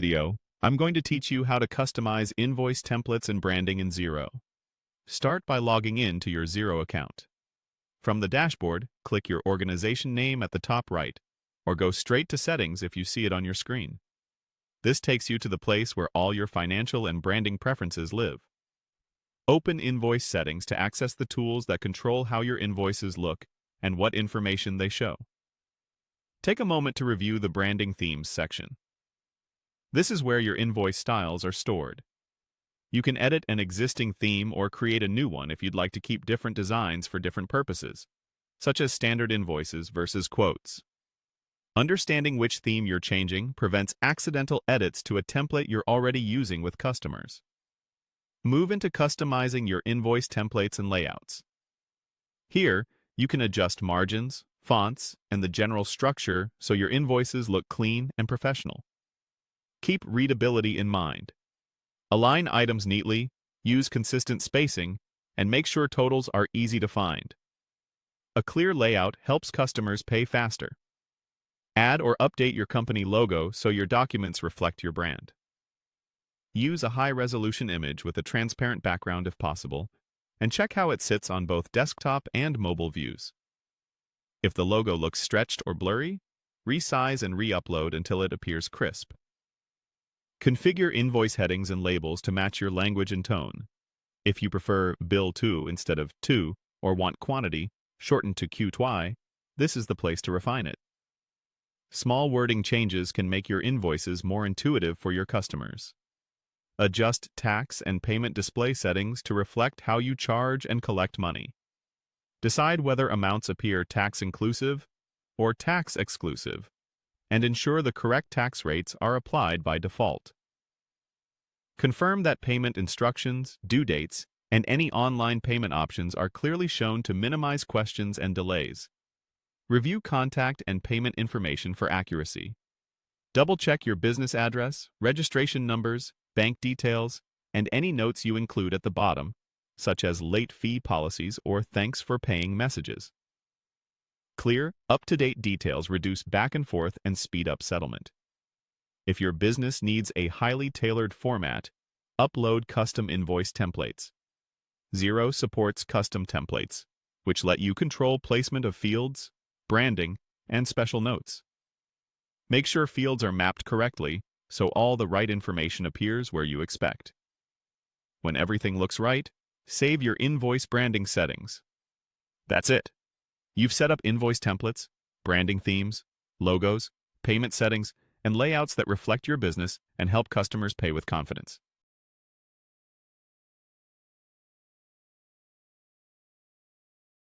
Video, I'm going to teach you how to customize invoice templates and branding in Xero. Start by logging in to your Xero account. From the dashboard, click your organization name at the top right, or go straight to Settings if you see it on your screen. This takes you to the place where all your financial and branding preferences live. Open Invoice Settings to access the tools that control how your invoices look and what information they show. Take a moment to review the Branding Themes section. This is where your invoice styles are stored. You can edit an existing theme or create a new one if you'd like to keep different designs for different purposes, such as standard invoices versus quotes. Understanding which theme you're changing prevents accidental edits to a template you're already using with customers. Move into customizing your invoice templates and layouts. Here, you can adjust margins, fonts, and the general structure so your invoices look clean and professional. Keep readability in mind. Align items neatly, use consistent spacing, and make sure totals are easy to find. A clear layout helps customers pay faster. Add or update your company logo so your documents reflect your brand. Use a high-resolution image with a transparent background if possible, and check how it sits on both desktop and mobile views. If the logo looks stretched or blurry, resize and re-upload until it appears crisp. Configure invoice headings and labels to match your language and tone. If you prefer bill to instead of to, or want quantity shortened to QTY, this is the place to refine it. Small wording changes can make your invoices more intuitive for your customers. Adjust tax and payment display settings to reflect how you charge and collect money. Decide whether amounts appear tax-inclusive or tax-exclusive, and ensure the correct tax rates are applied by default. Confirm that payment instructions, due dates, and any online payment options are clearly shown to minimize questions and delays. Review contact and payment information for accuracy. Double-check your business address, registration numbers, bank details, and any notes you include at the bottom, such as late fee policies or thanks for paying messages. Clear, up-to-date details reduce back and forth and speed up settlement. If your business needs a highly tailored format, upload custom invoice templates. Xero supports custom templates, which let you control placement of fields, branding, and special notes. Make sure fields are mapped correctly so all the right information appears where you expect. When everything looks right, save your invoice branding settings. That's it. You've set up invoice templates, branding themes, logos, payment settings, and layouts that reflect your business and help customers pay with confidence.